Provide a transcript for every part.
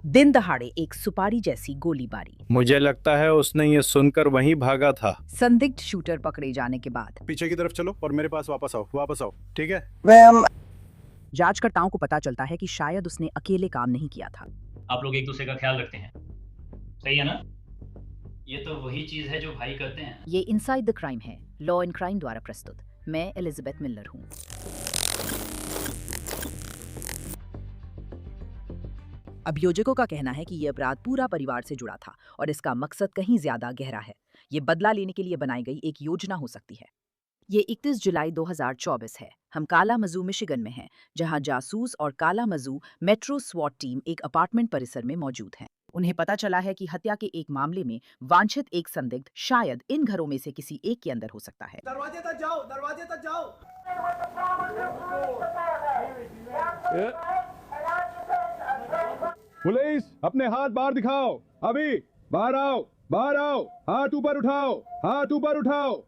दिन दहाड़े एक सुपारी जैसी गोलीबारी। मुझे लगता है उसने ये सुनकर वहीं भागा था। संदिग्ध शूटर पकड़े जाने के बाद पीछे की तरफ चलो और मेरे पास वापस आओ, ठीक है? जांचकर्ताओं को पता चलता है कि शायद उसने अकेले काम नहीं किया था। आप लोग एक दूसरे का ख्याल रखते हैं, सही है ना? ये तो वही चीज है जो भाई करते हैं। ये इनसाइड द क्राइम है, लॉ एंड क्राइम द्वारा प्रस्तुत। मैं एलिजाबेथ मिलर हूँ। अभियोजकों का कहना है कि यह अपराध पूरा परिवार से जुड़ा था और इसका मकसद कहीं ज्यादा गहरा है। ये बदला लेने के लिए बनाई गई एक योजना हो सकती है। ये 31 जुलाई 2024 है। हम काला मजू मिशिगन में हैं, जहां जासूस और काला मजू मेट्रो स्वॉट टीम एक अपार्टमेंट परिसर में मौजूद हैं। उन्हें पता चला है कि हत्या के एक मामले में वांछित एक संदिग्ध शायद इन घरों में से किसी एक के अंदर हो सकता है। दरवाजे तक जाओ, दरवाजे तक जाओ। पुलिस, अपने हाथ बाहर दिखाओ। अभी बाहर आओ, बाहर आओ। हाथ ऊपर उठाओ, हाथ ऊपर उठाओ।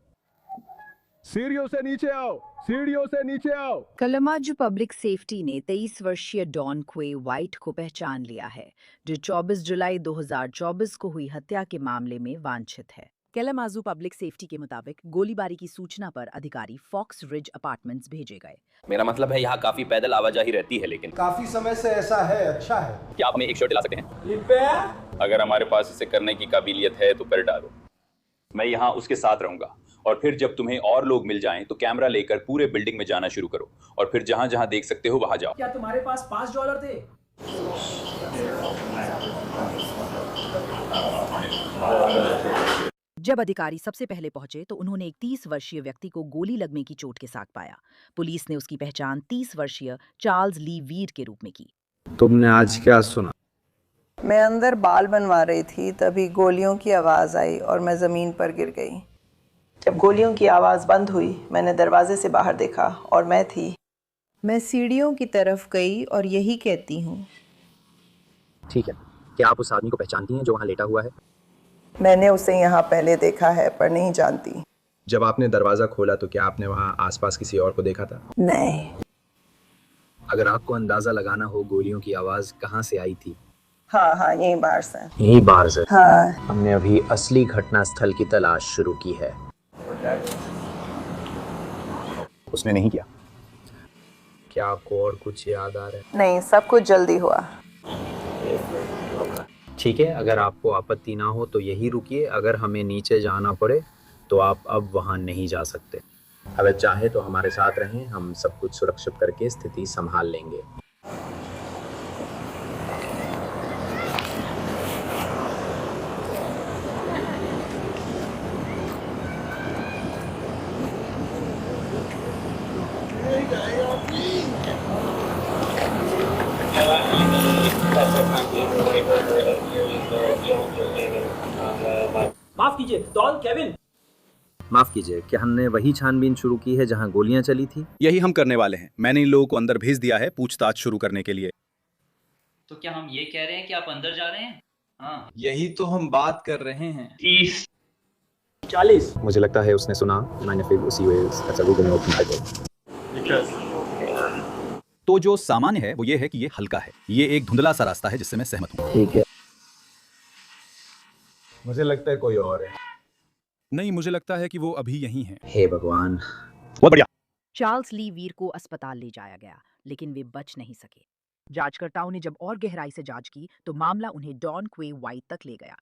सीढ़ियों से नीचे आओ, सीढ़ियों से नीचे आओ। कलमाजू पब्लिक सेफ्टी ने 23 वर्षीय डॉन क्वे वाइट को पहचान लिया है, जो 24 जुलाई 2024 को हुई हत्या के मामले में वांछित है। कलमाजू पब्लिक सेफ्टी के मुताबिक गोलीबारी की सूचना पर अधिकारी फॉक्स रिज अपार्टमेंट्स भेजे गए। मेरा मतलब है यहाँ काफी पैदल आवाजाही रहती है, लेकिन काफी समय से ऐसा है, अच्छा है। क्या आप हमें एक शर्ट दिला सकते हैं? अगर हमारे पास इसे करने की काबिलियत है तो कर डालो। मैं यहाँ उसके साथ रहूंगा और फिर जब तुम्हें और लोग मिल जाएं तो कैमरा लेकर पूरे बिल्डिंग में जाना शुरू करो और फिर जहां जहां देख सकते हो वहां जाओ। क्या तुम्हारे पास $5 थे? जब अधिकारी सबसे पहले पहुंचे तो उन्होंने एक 30 वर्षीय व्यक्ति को गोली लगने की चोट के साथ पाया। पुलिस ने उसकी पहचान 30 वर्षीय चार्ल्स ली वीड के रूप में की। तुमने आज क्या सुना? मैं अंदर बाल बनवा रही थी, तभी गोलियों की आवाज़ आई और मैं ज़मीन पर गिर गई। जब गोलियों की आवाज़ बंद हुई, मैंने दरवाजे से बाहर देखा और मैं थी। मैं सीढ़ियों की तरफ गई और यही कहती हूँ। ठीक है, क्या आप उस आदमी को पहचानती हैं जो वहाँ लेटा हुआ है? मैंने उसे यहाँ पहले देखा है पर नहीं जानती। जब आपने दरवाजा खोला तो क्या आपने वहाँ आसपास किसी और को देखा था? नहीं। अगर आपको अंदाजा लगाना हो गोलियों की आवाज कहाँ से आई थी? हाँ, यहीं बाहर से। यही बाहर से? हाँ। हमने अभी असली घटना स्थल की तलाश शुरू की है। उसने नहीं किया। क्या आपको और कुछ याद आ रहा है? नहीं, सब कुछ जल्दी हुआ। ठीक है, अगर आपको आपत्ति ना हो तो यही रुकिए। अगर हमें नीचे जाना पड़े तो आप अब वहाँ नहीं जा सकते। अगर चाहे तो हमारे साथ रहें, हम सब कुछ सुरक्षित करके स्थिति संभाल लेंगे। माफ कीजिए, डॉन केविन। माफ कीजिए, क्या हमने वही छानबीन शुरू की है जहां गोलियां चली थी? यही हम करने वाले हैं। मैंने इन लोगों को अंदर भेज दिया है पूछताछ शुरू करने के लिए। तो क्या हम ये कह रहे हैं कि आप अंदर जा रहे हैं? हाँ। यही तो हम बात कर रहे हैं। 40। मुझे लगता है उसने सुना। मैंने फिर उसी वे तो जो सामान्य है वो ये है कि ये हल्का है। ये एक धुंधला सा रास्ता है जिससे मैं सहमत हूँ। ठीक है, मुझे लगता है कोई और है। नहीं, मुझे लगता है कि वो अभी यहीं हैं। हे भगवान, बहुत बढ़िया। चार्ल्स ली वीर को अस्पताल ले जाया गया, लेकिन वे बच नहीं सके। जांचकर्ताओं ने जब और गहराई से जांच की तो मामला उन्हें डॉन क्वे वाइट तक ले गया।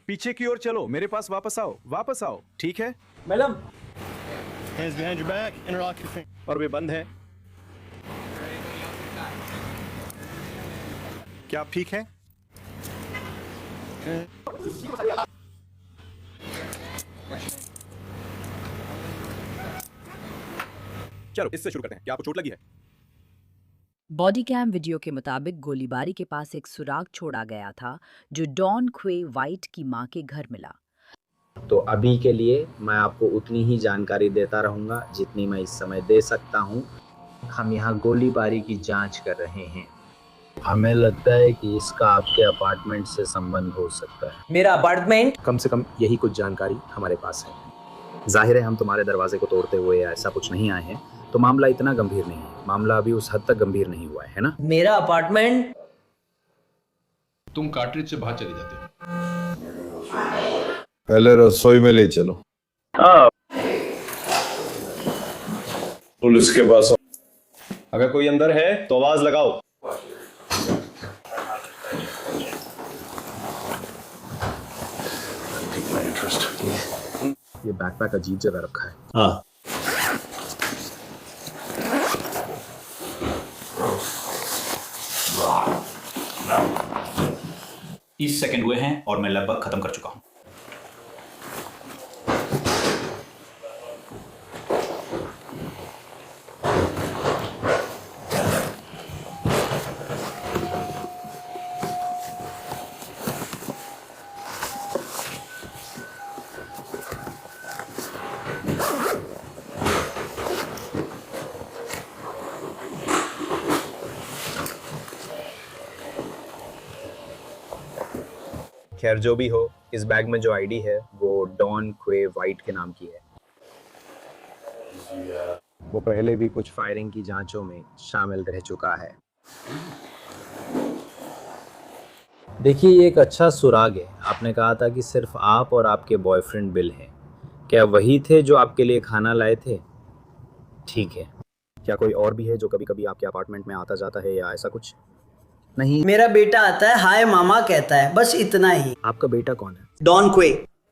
पीछे की ओर चलो, मेरे पास वापस आओ, वापस आओ, ठीक है? मैडम, और वे बंद है। क्या आप ठीक हैं? चलो इससे शुरू करते हैं। क्या आपको चोट लगी है? बॉडी कैम वीडियो के मुताबिक गोलीबारी के पास एक सुराग छोड़ा गया था, जो डॉन क्वे वाइट की मां के घर मिला। तो अभी के लिए मैं आपको उतनी ही जानकारी देता रहूंगा जितनी मैं इस समय दे सकता हूं। हम यहाँ गोलीबारी की जांच कर रहे हैं। हमें लगता है कि इसका आपके अपार्टमेंट से संबंध हो सकता है। मेरा अपार्टमेंट? कम से कम यही कुछ जानकारी हमारे पास है। जाहिर है हम तुम्हारे दरवाजे को तोड़ते हुए या ऐसा कुछ नहीं आए हैं, तो मामला इतना गंभीर नहीं है। मामला अभी उस हद तक गंभीर नहीं हुआ है ना? मेरा अपार्टमेंट? तुम कार्ट्रिज से बाहर चली जाती हो। पहले रसोई में ले चलो। पुलिस के पास। अगर कोई अंदर है तो आवाज लगाओ। ये बैकपैक अजीब जगह रखा है। हाँ, 30 सेकंड हुए हैं और मैं लगभग खत्म कर चुका हूं। खैर जो भी हो, इस बैग में जो आईडी है वो डॉन क्वे वाइट के नाम की है। वो पहले भी कुछ फायरिंग की जांचों में शामिल रह चुका है। देखिए, ये एक अच्छा सुराग है। आपने कहा था कि सिर्फ आप और आपके बॉयफ्रेंड बिल हैं। क्या वही थे जो आपके लिए खाना लाए थे? ठीक है। क्या कोई और भी है जो कभी कभी आपके अपार्टमेंट में आता जाता है या ऐसा कुछ? नहीं, मेरा बेटा आता है, हाय मामा कहता है, बस इतना ही। आपका बेटा कौन है? डॉन क्वे,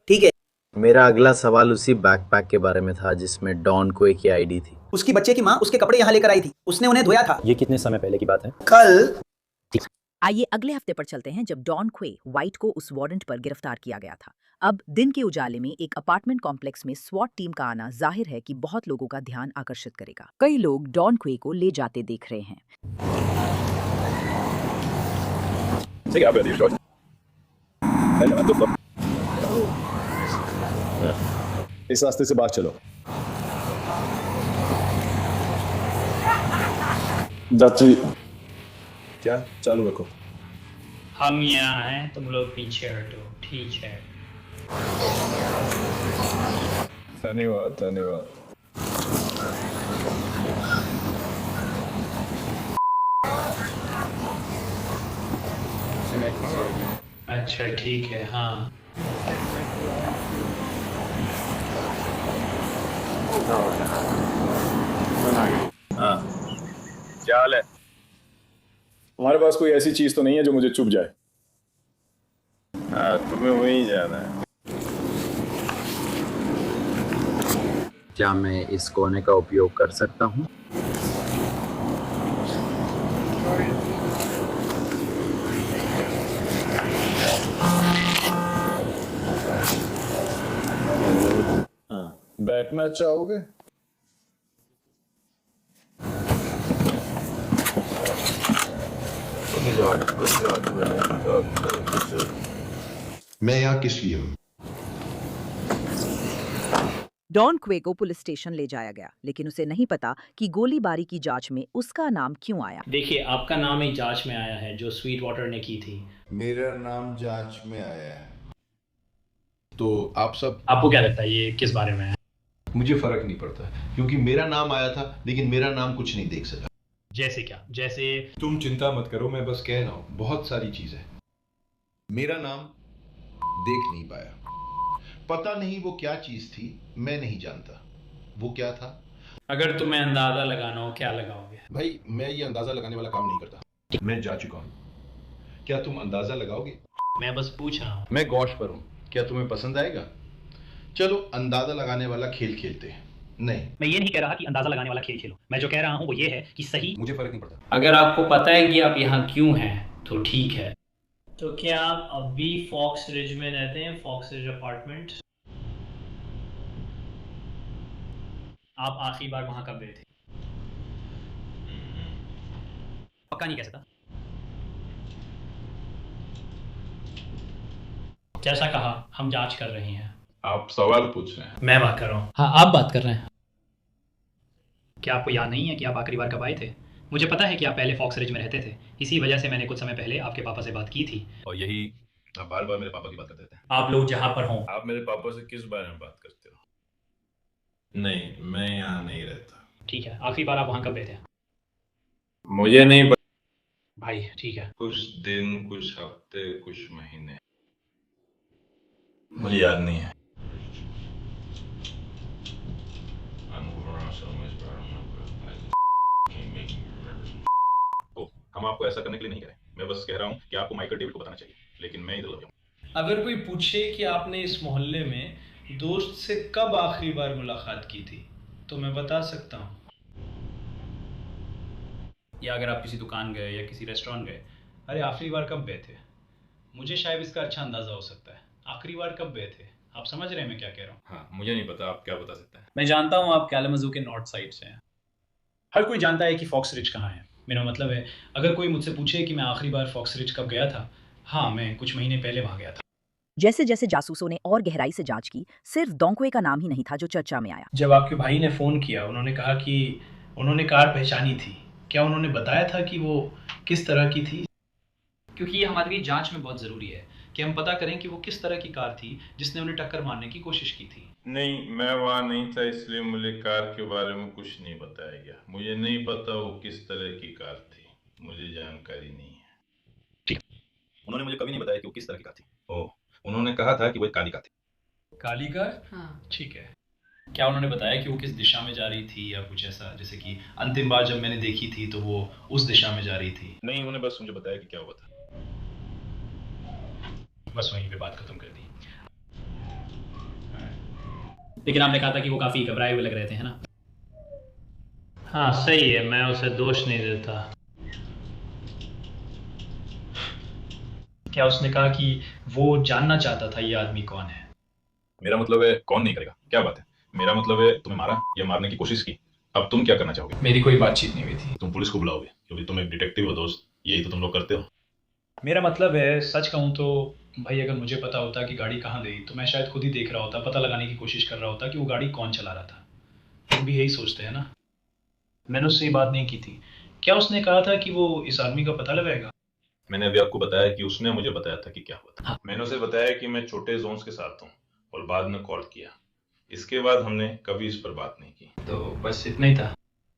ठीक है। मेरा अगला सवाल उसी बैकपैक के बारे में था जिसमें डॉन क्वे की आईडी थी। उसकी बच्चे की माँ उसके कपड़े यहाँ लेकर आई थी, उसने उन्हें धोया था। ये कितने समय पहले की बात है? कल। आइए अगले हफ्ते पर चलते हैं जब डॉन क्वे वाइट को उस वारंट पर गिरफ्तार किया गया था। अब दिन के उजाले में एक अपार्टमेंट कॉम्प्लेक्स में स्वॉट टीम का आना जाहिर है कि बहुत लोगों का ध्यान आकर्षित करेगा। कई लोग डॉन क्वे को ले जाते देख रहे हैं। इस रास्ते से बाहर चलो। क्या चालू रखो। हम यहाँ हैं, तुम लोग पीछे हटो, ठीक है। धन्यवाद धन्यवाद। अच्छा ठीक है, हाँ। हाँ, क्या हाल है? तुम्हारे पास कोई ऐसी चीज तो नहीं है जो मुझे चुभ जाए? हाँ, तुम्हें वहीं जाना है। क्या मैं इस कोने का उपयोग कर सकता हूँ? बैठना चाहोगे? मैं यहाँ किस लिए हूँ? डॉन क्वे को पुलिस स्टेशन ले जाया गया, लेकिन उसे नहीं पता कि गोलीबारी की जांच में उसका नाम क्यों आया। देखिए, आपका नाम एक जांच में आया है जो स्वीट वाटर ने की थी। मेरा नाम जांच में आया है। तो आप सब, आपको क्या लगता है ये किस बारे में है? मुझे फर्क नहीं पड़ता क्योंकि मेरा नाम आया था, लेकिन मेरा नाम कुछ नहीं देख सका। जैसे क्या? जैसे तुम चिंता मत करो, मैं बस कह रहा हूँ बहुत सारी चीजें। मेरा नाम देख नहीं पाया, पता नहीं वो क्या चीज थी, मैं नहीं जानता वो क्या था। अगर तुम्हें अंदाजा लगाना हो, क्या लगाओगे? भाई, मैं ये अंदाजा लगाने वाला काम नहीं करता। मैं जा चुका हूँ, क्या तुम अंदाजा लगाओगे? मैं बस पूछ रहा हूँ। मैं गौश पर हूँ, क्या तुम्हें पसंद आएगा? चलो अंदाजा लगाने वाला खेल खेलते हैं। नहीं, मैं ये नहीं कह रहा कि अंदाजा लगाने वाला खेल खेलो। मैं जो कह रहा हूँ वो ये है कि सही। मुझे फर्क नहीं पड़ता। अगर आपको पता है कि आप यहाँ क्यों हैं तो ठीक है। तो क्या आप अभी फॉक्स रिज में रहते हैं? Fox Ridge apartment. आप आखिरी बार वहां कब गए थे? पक्का नहीं कह सकता। जैसा कहा, हम जांच कर रहे हैं। आप सवाल पूछ रहे हैं, मैं बात कर रहा हूँ। हाँ, आप बात कर रहे हैं। क्या आपको याद नहीं है कि आप आखिरी बार कब आए थे? मुझे पता है कि आप पहले फॉक्स रिज में रहते थे, इसी वजह से मैंने कुछ समय पहले आपके पापा से बात की थी। और यही आप बार बार मेरे पापा की बात करते थे। आप लोग जहाँ पर हों। आप मेरे पापा से किस बारे में बात करते हो? नहीं, मैं यहाँ नहीं रहता। ठीक है, आखिरी बार आप वहाँ कब गए थे? मुझे नहीं भाई ठीक है। कुछ दिन, कुछ हफ्ते, कुछ महीने, मुझे याद नहीं है। हम आपको ऐसा करने के लिए नहीं कह रहे, मैं बस कह रहा हूँ कि आपको माइकल डेविड को बताना चाहिए, लेकिन मैं इधर उधर जाऊँ। अगर कोई पूछे कि आपने इस मोहल्ले में दोस्त से कब आखिरी बार मुलाकात की थी, तो मैं बता सकता हूँ। या अगर आप किसी दुकान गए या किसी रेस्टोरेंट गए, अरे आखिरी बार कब गए थे, मुझे शायद इसका अच्छा अंदाज़ा हो सकता है। आखिरी बार कब गए थे, आप समझ रहे हैं मैं क्या कह रहा हूँ? हाँ, मुझे नहीं पता, आप क्या बता सकते हैं? मैं जानता हूँ आप कैलामजू के नॉर्थ साइड से हैं। हर कोई जानता है कि फॉक्स रिज कहाँ है। मेरा मतलब है, अगर कोई मुझसे पूछे कि मैं आखिरी बार फॉक्स रिज कब गया था, हाँ, मैं कुछ महीने पहले वहाँ गया था। जैसे जैसे जासूसों ने और गहराई से जांच की, सिर्फ डोंक्वे का नाम ही नहीं था जो चर्चा में आया। जब आपके भाई ने फ़ोन किया, उन्होंने कहा कि उन्होंने कार पहचानी थी। क्या उन्होंने बताया था कि वो किस तरह की थी? क्योंकि ये हमारे लिए जांच में बहुत ज़रूरी है कि हम पता करें कि वो किस तरह की कार थी जिसने उन्हें टक्कर मारने की कोशिश की थी। नहीं, मैं वहाँ नहीं था, इसलिए मुझे कार के बारे में कुछ नहीं बताया गया। मुझे नहीं पता वो किस तरह की कार थी, मुझे जानकारी नहीं है। ठीक, उन्होंने मुझे कभी नहीं बताया कि वो किस तरह की कार थी। ओह, उन्होंने कहा था कि वो एक काली कार थी। काली कार? हाँ। ठीक है। क्या उन्होंने बताया कि वो किस दिशा में जा रही थी या कुछ ऐसा, जैसे कि अंतिम बार जब मैंने देखी थी तो वो उस दिशा में जा रही थी? नहीं, उन्होंने बस मुझे बताया कि क्या हुआ था। बस वहीं पे बात खत्म कर दी। लेकिन आपने कहा था कि वो काफ़ी घबराए हुए लग रहे थे, है ना? हाँ, सही है, मैं उसे दोष नहीं देता। क्या उसने कहा कि वो जानना चाहता था ये आदमी कौन है? मेरा मतलब है, कौन नहीं करेगा, क्या बात है? मेरा मतलब है, तुम्हें मारा या मारने की कोशिश की, अब तुम क्या करना चाहोगे? मेरी कोई बातचीत नहीं हुई थी। तुम पुलिस को बुलाओगे क्योंकि तुम एक डिटेक्टिव हो दोस्त, यही तो तुम लोग करते हो। मेरा मतलब है, सच कहूँ तो भाई, अगर मुझे पता होता कि गाड़ी कहाँ गई तो मैं शायद खुद ही देख रहा होता, पता लगाने की कोशिश कर रहा होता कि वो गाड़ी कौन चला रहा था। तुम भी यही सोचते हैं ना? मैंने उससे ये बात नहीं की थी। क्या उसने कहा था कि वो इस आदमी का पता लगाएगा? मैंने अभी आपको बताया कि उसने मुझे बताया था कि क्या हुआ था। मैंने उसे बताया कि मैं छोटे जोन्स के साथ हूँ और बाद में कॉल किया। इसके बाद हमने कभी इस पर बात नहीं की। तो बस इतना ही था?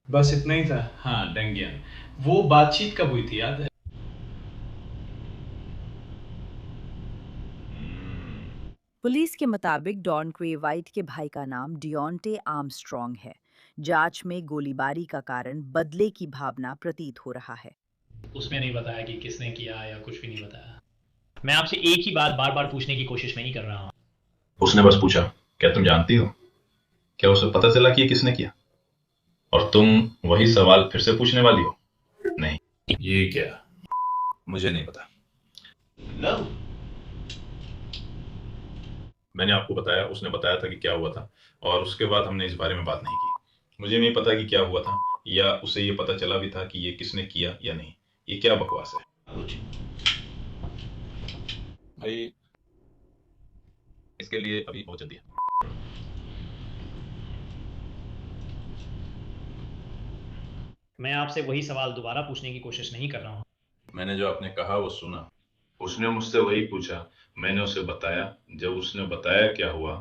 बस इतना ही था। हाँ, डंगियन, वो बातचीत कब हुई थी, याद है? पुलिस के मुताबिक डॉन क्वे वाइट के भाई का नाम डियोंटे आर्मस्ट्रॉन्ग है। जांच में गोलीबारी का कारण बदले की भावना प्रतीत हो रहा है। उसने नहीं बताया कि किसने किया या कुछ भी नहीं बताया। मैं आपसे एक ही बात बार बार पूछने की कोशिश नहीं कर रहा हूँ। उसने बस पूछा, क्या तुम जानती हो? क्या उसे पता चला कि ये किसने किया? और तुम वही सवाल फिर से पूछने वाली हो? नहीं। ये क्या? मुझे नहीं पता। No. मैंने आपको बताया, उसने बताया था कि क्या हुआ था और उसके बाद हमने इस बारे में बात नहीं की। मुझे नहीं पता कि क्या हुआ था या उसे ये पता चला भी था कि ये किसने किया या नहीं। ये क्या बकवास है भाई? इसके लिए अभी बहुत जल्दी है। मैं आपसे वही सवाल दोबारा पूछने की कोशिश नहीं कर रहा हूँ। मैंने जो आपने कहा वो सुना। उसने मुझसे वही पूछा, मैंने उसे बताया। जब उसने बताया क्या हुआ,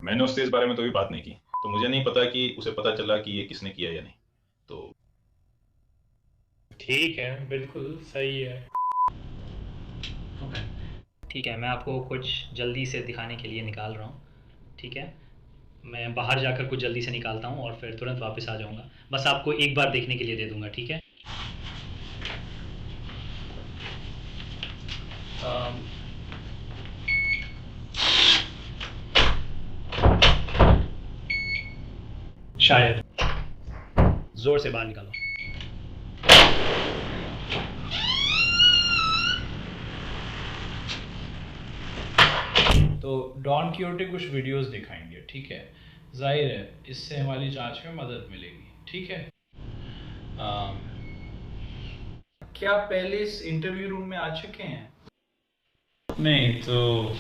मैंने उससे इस बारे में तो भी बात नहीं की। तो मुझे नहीं पता कि उसे पता चला कि ये किसने किया या नहीं। तो ठीक है, बिल्कुल सही है। ठीक है, मैं आपको कुछ जल्दी से दिखाने के लिए निकाल रहा हूँ। ठीक है, मैं बाहर जाकर कुछ जल्दी से निकालता हूँ और फिर तुरंत वापस आ जाऊँगा। बस आपको एक बार देखने के लिए दे दूँगा, ठीक है? शायद। जोर से बाहर निकालो। तो डॉन क्योटे कुछ वीडियोस दिखाएंगे, ठीक है? जाहिर है इससे हमारी जांच में मदद मिलेगी, ठीक है? क्या पहले इस इंटरव्यू रूम में आ चुके हैं? नहीं तो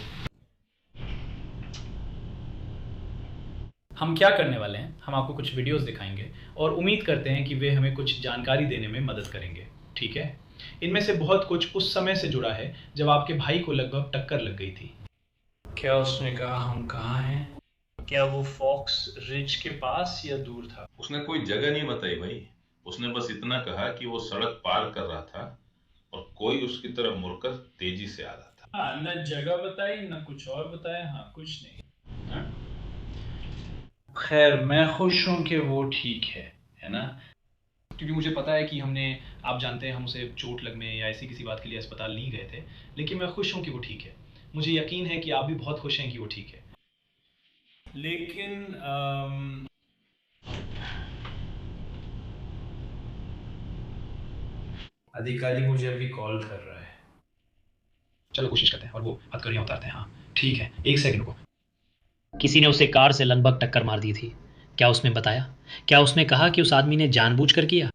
हम क्या करने वाले हैं, हम आपको कुछ वीडियोस दिखाएंगे और उम्मीद करते हैं कि वे हमें कुछ जानकारी देने में मदद करेंगे, ठीक है? इनमें से बहुत कुछ उस समय से जुड़ा है जब आपके भाई को लगभग टक्कर लग गई थी। क्या उसने कहा हम कहाँ हैं? क्या वो फॉक्स रिज के पास या दूर था? उसने कोई जगह नहीं बताई भाई। उसने बस इतना कहा कि वो सड़क पार कर रहा था और कोई उसकी तरफ मुड़कर तेजी से आ रहा था। हाँ, न जगह बताई न कुछ और बताया, हाँ कुछ नहीं। हाँ? खैर मैं खुश हूँ कि वो ठीक है ना, क्योंकि मुझे पता है कि आप जानते हैं हम उसे चोट लगने या ऐसी किसी बात के लिए अस्पताल नहीं गए थे, लेकिन मैं खुश हूँ कि वो ठीक है। मुझे यकीन है कि आप भी बहुत खुश हैं कि वो ठीक है। लेकिन अधिकारी मुझे अभी कॉल कर रहा है। चलो कोशिश करते हैं और वो हथकड़ियाँ उतारते हैं। हाँ ठीक है, 1 सेकंड रुको। किसी ने उसे कार से लगभग टक्कर मार दी थी। क्या उसने बताया? क्या उसने कहा कि उस आदमी ने जानबूझकर किया?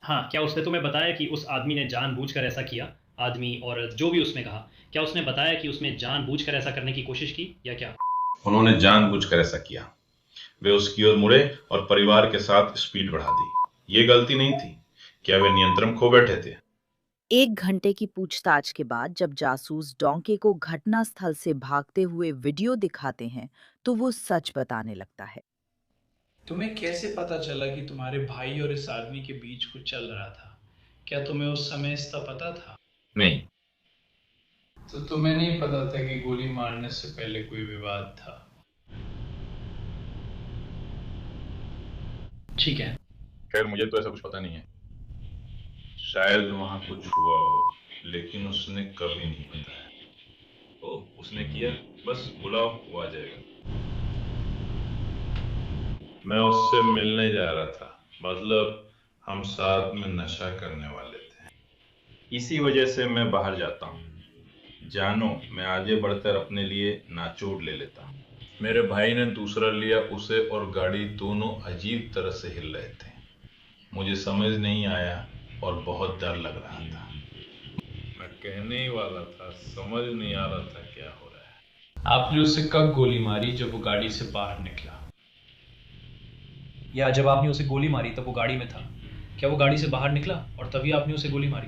हाँ, क्या उसने तुम्हें बताया कि उस आदमी ने जानबूझकर ऐसा किया? आदमी, औरत, जो भी उसने कहा, क्या उसने बताया कि उसने जानबूझकर ऐसा करने की कोशिश की या क्या? उन्होंने जानबूझकर ऐसा किया। वे उसकी ओर मुड़े और परिवार के साथ स्पीड बढ़ा दी। ये गलती नहीं थी। क्या वे नियंत्रण खो बैठे थे? 1 घंटे की पूछताछ के बाद जब जासूस डोंके को घटनास्थल से भागते हुए वीडियो दिखाते हैं तो वो सच बताने लगता है। तुम्हें कैसे पता चला कि तुम्हारे भाई और इस आदमी के बीच कुछ चल रहा था? क्या तुम्हें उस समय इसका पता था? नहीं। तो तुम्हें नहीं पता था कि गोली मारने से पहले कोई विवाद था? ठीक है। खैर मुझे तो ऐसा कुछ पता नहीं है। शायद वहां कुछ हुआ हो, लेकिन उसने कभी नहीं बताया। ओ, उसने किया, बस बुलाओ, वो आ जाएगा। मैं उससे मिलने जा रहा था, मतलब हम साथ में नशा करने वाले थे। इसी वजह से मैं बाहर जाता हूँ। जानो, मैं आगे बढ़कर अपने लिए नाचोड़ ले लेता हूँ। मेरे भाई ने दूसरा लिया, उसे और गाड़ी दोनों अजीब तरह से हिल रहे थे। मुझे समझ नहीं आया और बहुत डर लग रहा था। मैं कहने ही वाला था, समझ नहीं आ रहा था क्या हो रहा है। आपने उसे कब गोली मारी? जब वो गाड़ी से बाहर निकला? या जब आपने उसे गोली मारी तब वो गाड़ी में था? क्या वो गाड़ी से बाहर निकला और तभी आपने उसे गोली मारी?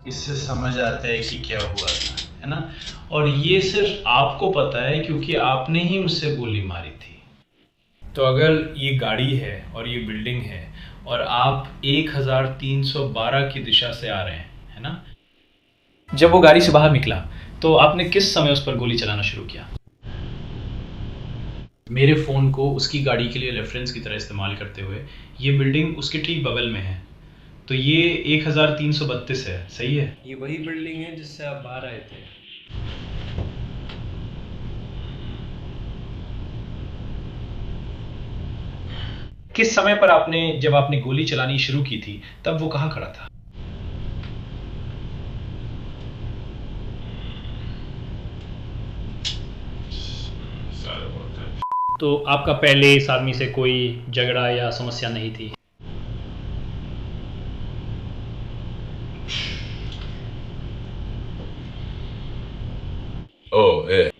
इससे समझ आता है कि क्या हुआ था, है ना? और ये सिर्फ आपको पता है क्योंकि आपने ही उससे गोली मारी थी। तो अगर ये गाड़ी है और ये बिल्डिंग है और आप 1312 की दिशा से आ रहे हैं, है ना? जब वो गाड़ी से बाहर निकला तो आपने किस समय उस पर गोली चलाना शुरू किया? मेरे फ़ोन को उसकी गाड़ी के लिए रेफरेंस की तरह इस्तेमाल करते हुए ये बिल्डिंग उसके ठीक बगल में है, तो ये 1332 है, सही है? ये वही बिल्डिंग है जिससे आप बाहर आए थे। किस समय पर जब आपने गोली चलानी शुरू की थी तब वो कहाँ खड़ा था? तो आपका पहले इस आदमी से कोई झगड़ा या समस्या नहीं थी? Oh, yeah.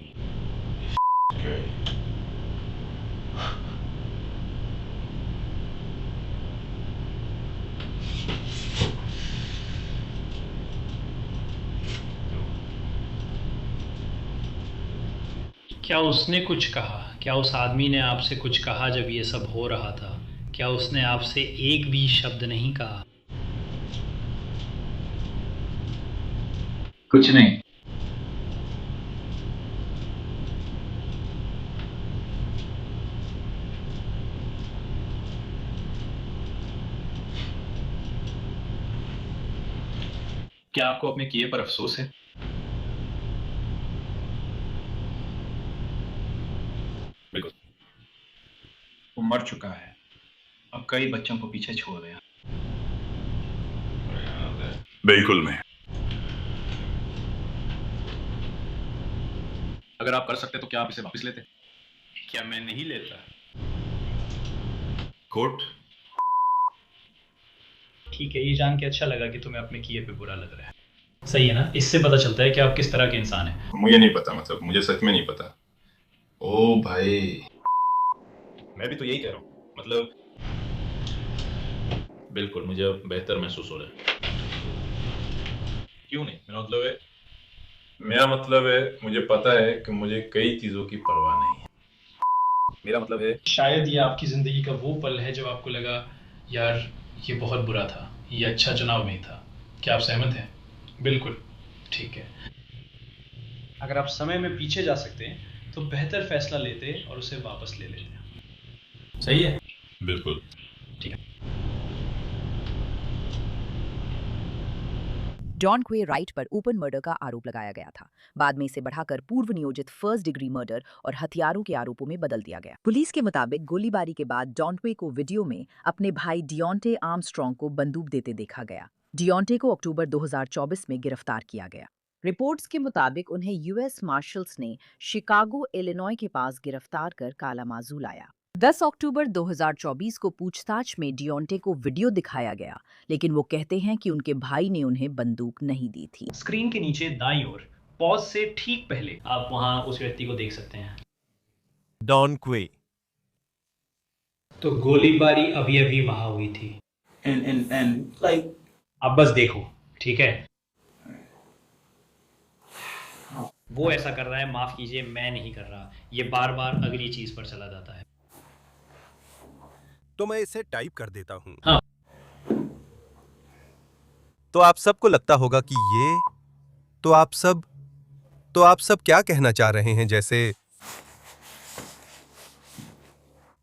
क्या उसने कुछ कहा? क्या उस आदमी ने आपसे कुछ कहा जब ये सब हो रहा था? क्या उसने आपसे एक भी शब्द नहीं कहा? कुछ नहीं। क्या आपको अपने किए पर अफसोस है? बिल्कुल। वो मर चुका है, अब कई बच्चों को पीछे छोड़ गया। बिल्कुल मैं। अगर आप कर सकते तो क्या आप इसे वापस लेते? क्या मैं नहीं लेता? कोर्ट? ठीक है, ये जान के अच्छा लगा कि तुम्हें अपने किए पे बुरा लग रहा है। सही है ना? इससे पता चलता है कि आप किस तरह के इंसान हैं। मुझे नहीं पता, मतलब मुझे सच में नहीं पता। ओ भाई, मैं भी तो यही कह रहा हूँ, मतलब बिल्कुल मुझे अब बेहतर महसूस हो रहा है। क्यों नहीं? मेरा मतलब है मुझे पता है कि मुझे कई चीजों की परवाह नहीं है। मेरा मतलब है शायद ये आपकी ज़िंदगी का वो पल है जब आपको लगा यार ये बहुत बुरा था, ये अच्छा चुनाव नहीं था। क्या आप सहमत हैं? बिल्कुल ठीक है। अगर आप समय में पीछे जा सकते हैं तो बेहतर फैसला लेते और उसे वापस ले लेते। सही है? बिल्कुल ठीक है। डॉन क्वे राइट पर ओपन मर्डर का आरोप लगाया गया था। बाद में इसे बढ़ाकर पूर्व नियोजित फर्स्ट डिग्री मर्डर और हथियारों के आरोपों में बदल दिया गया। पुलिस के मुताबिक गोलीबारी के बाद डॉन क्वे को वीडियो में अपने भाई डियोंटे आर्मस्ट्रॉन्ग को बंदूक देते देखा गया। डियोंटे को अक्टूबर 2024 में गिरफ्तार किया गया। रिपोर्ट्स के मुताबिक उन्हें यूएस मार्शल्स ने शिकागो, इलिनॉय के पास गिरफ्तार कर कालामाजू लाया। 10 अक्टूबर 2024 को पूछताछ में डियोंटे को वीडियो दिखाया गया, लेकिन वो कहते हैं कि उनके भाई ने उन्हें बंदूक नहीं दी थी। स्क्रीन के नीचे दाईं ओर पॉज से ठीक पहले आप वहां उस व्यक्ति को देख सकते हैं। डॉन क्वे। तो गोलीबारी अभी अभी वहां हुई थी। and like आप बस देखो, ठीक है? वो ऐसा कर रहा है, माफ कीजिए मैं नहीं कर रहा। ये बार बार अगली चीज पर चला जाता है। तो मैं इसे टाइप कर देता हूँ। हाँ। तो आप सबको लगता होगा कि ये तो आप सब क्या कहना चाह रहे हैं? जैसे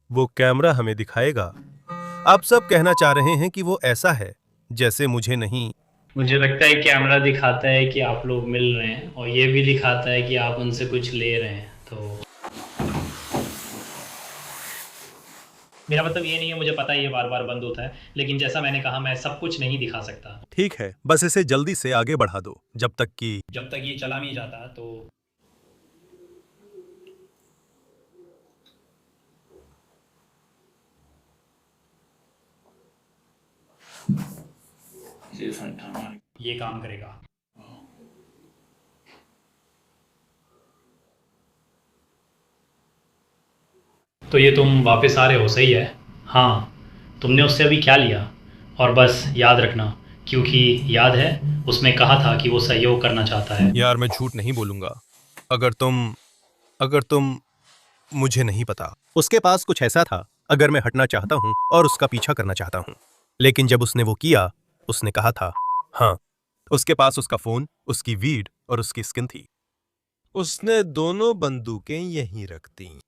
वो कैमरा हमें दिखाएगा। आप सब कहना चाह रहे हैं कि वो ऐसा है जैसे मुझे नहीं। मुझे लगता है कैमरा दिखाता है कि आप लोग मिल रहे हैं और ये भी दिखाता है कि आप उनसे कुछ ले रहे हैं। तो मेरा मतलब ये नहीं है, मुझे पता है ये बार बार बंद होता है, लेकिन जैसा मैंने कहा मैं सब कुछ नहीं दिखा सकता। ठीक है, बस इसे जल्दी से आगे बढ़ा दो जब तक ये चला नहीं जाता। तो ये काम करेगा। तो ये तुम वापस आ रहे हो, सही है? हाँ, तुमने उससे अभी क्या लिया? और बस याद रखना, क्योंकि याद है उसमें कहा था कि वो सहयोग करना चाहता है। यार मैं झूठ नहीं बोलूंगा। अगर तुम मुझे नहीं पता। उसके पास कुछ ऐसा था, अगर मैं हटना चाहता हूँ और उसका पीछा करना चाहता हूँ। लेकिन जब उसने वो किया, उसने कहा था हाँ। उसके पास उसका फोन, उसकी वीड और उसकी स्किन थी। उसने दोनों बंदूकें यहीं रख दी।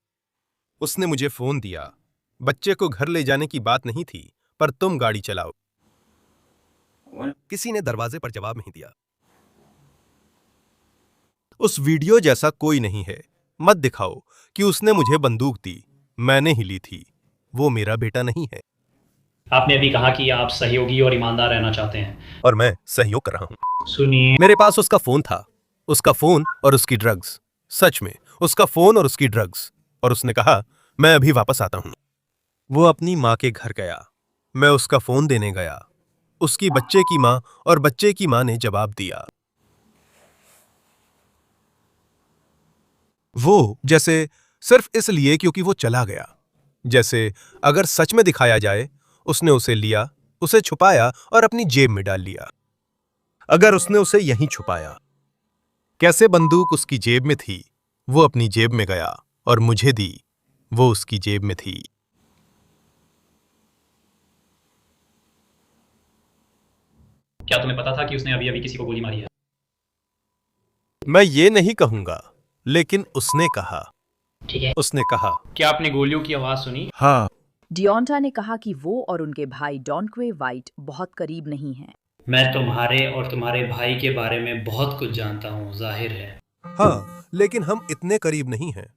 उसने मुझे फोन दिया। बच्चे को घर ले जाने की बात नहीं थी, पर तुम गाड़ी चलाओ। किसी ने दरवाजे पर जवाब नहीं दिया। उस वीडियो जैसा कोई नहीं है। मत दिखाओ कि उसने मुझे बंदूक दी, मैंने ही ली थी। वो मेरा बेटा नहीं है। आपने अभी कहा कि आप सहयोगी और ईमानदार रहना चाहते हैं, और मैं सहयोग कर रहा हूं। सुनिए, मेरे पास उसका फोन था, उसका फोन और उसकी ड्रग्स। सच में उसका फोन और उसकी ड्रग्स। और उसने कहा मैं अभी वापस आता हूं। वो अपनी माँ के घर गया। मैं उसका फोन देने गया। उसकी बच्चे की माँ और बच्चे की माँ ने जवाब दिया। वो जैसे सिर्फ इसलिए क्योंकि वो चला गया। जैसे अगर सच में दिखाया जाए, उसने उसे लिया, उसे छुपाया और अपनी जेब में डाल लिया। अगर उसने उसे यहीं छुपाया, कैसे बंदूक उसकी जेब में थी, वो अपनी जेब में गया और मुझे दी, वो उसकी जेब में थी। क्या तुम्हें पता था कि उसने अभी अभी किसी को गोली मारी है? मैं ये नहीं कहूंगा, लेकिन उसने कहा। ठीक है। उसने कहा। क्या आपने गोलियों की आवाज सुनी? हाँ। डियोंटा ने कहा कि वो और उनके भाई डॉन क्वे वाइट बहुत करीब नहीं हैं। मैं तुम्हारे और तुम्हारे भाई के बारे में बहुत कुछ जानता हूँ, जाहिर है। हाँ, लेकिन हम इतने करीब नहीं हैं।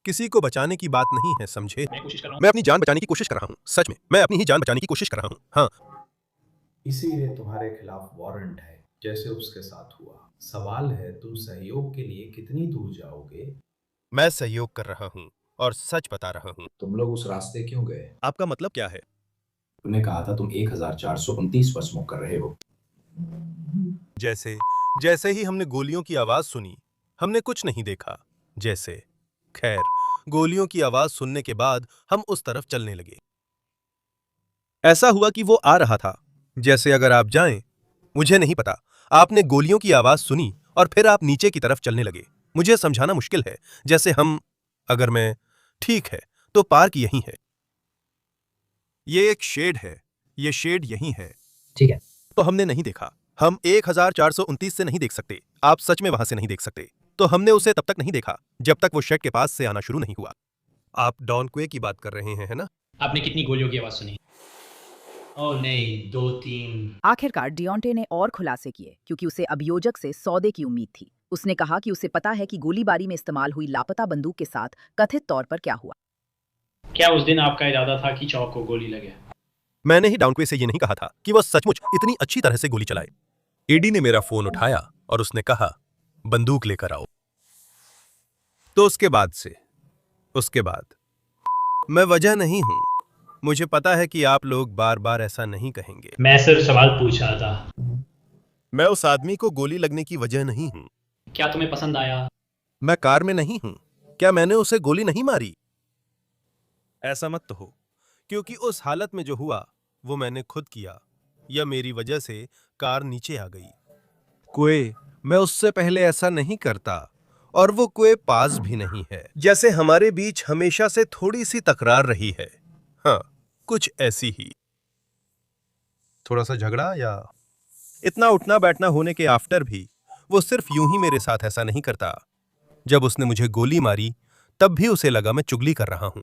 किसी को बचाने की बात नहीं है, समझे? मैं अपनी जान बचाने की कोशिश कर रहा हूँ। सच में मैं अपनी ही जान बचाने की कोशिश कर रहा हूँ। हाँ, इसीलिए तुम्हारे खिलाफ वारंट है, जैसे उसके साथ हुआ। सवाल है तुम सहयोग के लिए कितनी दूर जाओगे? मैं सहयोग कर रहा हूँ और सच बता रहा हूँ। तुम लोग उस रास्ते क्यों गए? आपका मतलब क्या है? तुमने कहा था तुम 1429 पर स्मोक कर रहे हो। जैसे ही हमने गोलियों की आवाज सुनी, हमने कुछ नहीं देखा। जैसे खैर, गोलियों की आवाज सुनने के बाद हम उस तरफ चलने लगे। ऐसा हुआ कि वो आ रहा था। जैसे अगर आप जाएं, मुझे नहीं पता। आपने गोलियों की आवाज सुनी और फिर आप नीचे की तरफ चलने लगे। मुझे समझाना मुश्किल है। जैसे हम, अगर मैं ठीक है तो पार्क यहीं है। ये एक शेड है, ये शेड यहीं है। ठीक है। तो हमने नहीं देखा। हम 1429 से नहीं देख सकते। आप सच में वहां से नहीं देख सकते। तो हमने उसे तब तक नहीं देखा जब तक वो शेड के पास से आना शुरू नहीं हुआ। आप डॉन क्वे की बात कर रहे हैं, है ना? आपने कितनी गोलियों की आवाज सुनी? ओह नहीं, 2-3। आखिरकार डियोंटे ने और खुलासे किए क्योंकि उसे अभियोजक से सौदे की उम्मीद थी। उसने कहा कि उसे पता है कि गोलीबारी में इस्तेमाल हुई लापता बंदूक के साथ कथित तौर पर क्या हुआ। क्या उस दिन आपका इरादा था कि चौक को गोली लगे? मैंने ही डाउनक्वे से ये नहीं कहा था कि वह सचमुच इतनी अच्छी तरह से गोली चलाए। एडी ने मेरा फोन उठाया और उसने कहा, बंदूक लेकर आओ। तो उसके बाद मैं वजह नहीं हूं। मुझे पता है कि आप लोग बार बार ऐसा नहीं कहेंगे। मैं सिर्फ सवाल पूछ रहा था। मैं उस आदमी को गोली लगने की वजह नहीं हूं। क्या तुम्हें पसंद आया? मैं कार में नहीं हूं। क्या मैंने उसे गोली नहीं मारी? ऐसा मत तो हो, क्योंकि उस हालत में जो हुआ वो मैंने खुद किया या मेरी वजह से कार नीचे आ गई। क्वे, मैं उससे पहले ऐसा नहीं करता और वो क्वे पास भी नहीं है। जैसे हमारे बीच हमेशा से थोड़ी सी तकरार रही है। हाँ, कुछ ऐसी ही। थोड़ा सा झगड़ा या इतना उठना बैठना होने के आफ्टर भी वो सिर्फ यूं ही मेरे साथ ऐसा नहीं करता। जब उसने मुझे गोली मारी तब भी उसे लगा मैं चुगली कर रहा हूं।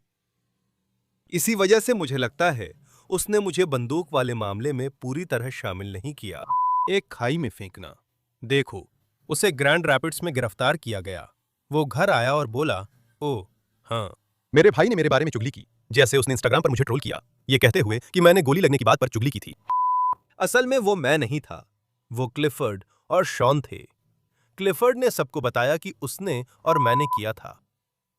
इसी वजह से मुझे लगता है उसने मुझे बंदूक वाले मामले में पूरी तरह शामिल नहीं किया। एक खाई में फेंकना। देखो, उसे ग्रैंड रैपिड्स में गिरफ्तार किया गया। वो घर आया और बोला, ओह हाँ, मेरे भाई ने मेरे बारे में चुगली की। जैसे उसने इंस्टाग्राम पर मुझे ट्रोल किया, ये कहते हुए कि मैंने गोली लगने की बात पर चुगली की थी। असल में वो मैं नहीं था, वो क्लिफर्ड और शॉन थे। क्लिफर्ड ने सबको बताया कि उसने और मैंने किया था,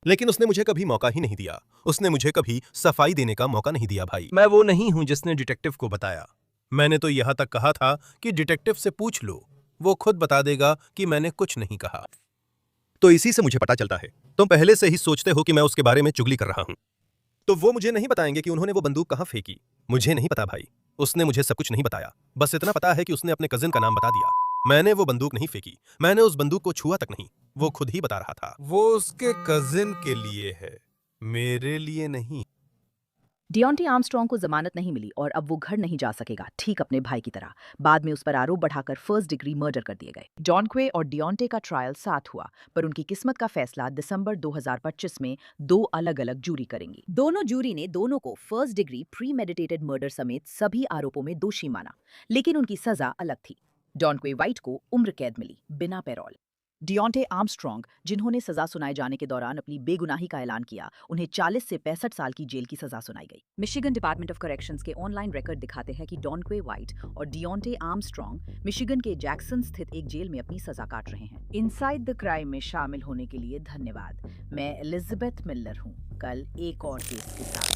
लेकिन उसने मुझे कभी मौका ही नहीं दिया। उसने मुझे कभी सफाई देने का मौका नहीं दिया। भाई, मैं वो नहीं हूं जिसने डिटेक्टिव को बताया। मैंने तो यहां तक कहा था कि डिटेक्टिव से पूछ लो, वो खुद बता देगा कि मैंने कुछ नहीं कहा। तो इसी से मुझे पता चलता है तुम पहले से ही सोचते हो कि मैं उसके बारे में चुगली कर रहा हूं। तो वो मुझे नहीं बताएंगे कि उन्होंने वो बंदूक कहां फेंकी। मुझे नहीं पता भाई, उसने मुझे सब कुछ नहीं बताया। बस इतना पता है कि उसने अपने कजिन का नाम बता दिया। मैंने वो बंदूक नहीं फेंकी, मैंने उस बंदूक को छुआ तक नहीं। वो खुद ही बता रहा था। वो उसके कजिन के लिए है, मेरे लिए नहीं। डियोंटे आर्मस्ट्रॉन्ग को जमानत नहीं मिली और अब वो घर नहीं जा सकेगा, ठीक अपने भाई की तरह। बाद में उस पर आरोप बढ़ाकर फर्स्ट डिग्री मर्डर कर दिए गए। डॉन क्वे और डियोंटे का ट्रायल साथ हुआ, पर उनकी किस्मत का फैसला दिसंबर 2025 में 2 अलग-अलग जूरी करेंगी। दोनों जूरी ने दोनों को फर्स्ट डिग्री प्रीमेडिटेटेड मर्डर समेत सभी आरोपों में दोषी माना, लेकिन उनकी सजा अलग थी। डॉन क्वे वाइट को उम्र कैद मिली, बिना पैरोल। डियोंटे आर्मस्ट्रॉन्ग, जिन्होंने सजा सुनाए जाने के दौरान अपनी बेगुनाही का ऐलान किया, उन्हें 40 से 65 साल की जेल की सजा सुनाई गई। मिशिगन डिपार्टमेंट ऑफ करेक्शंस के ऑनलाइन रिकॉर्ड दिखाते हैं कि डॉन क्वे वाइट और डियोंटे आर्मस्ट्रॉन्ग मिशिगन के जैक्सन स्थित एक जेल में अपनी सजा काट रहे हैं। इनसाइड द क्राइम में शामिल होने के लिए धन्यवाद। मैं एलिजाबेथ मिलर हूँ। कल एक और केस के साथ।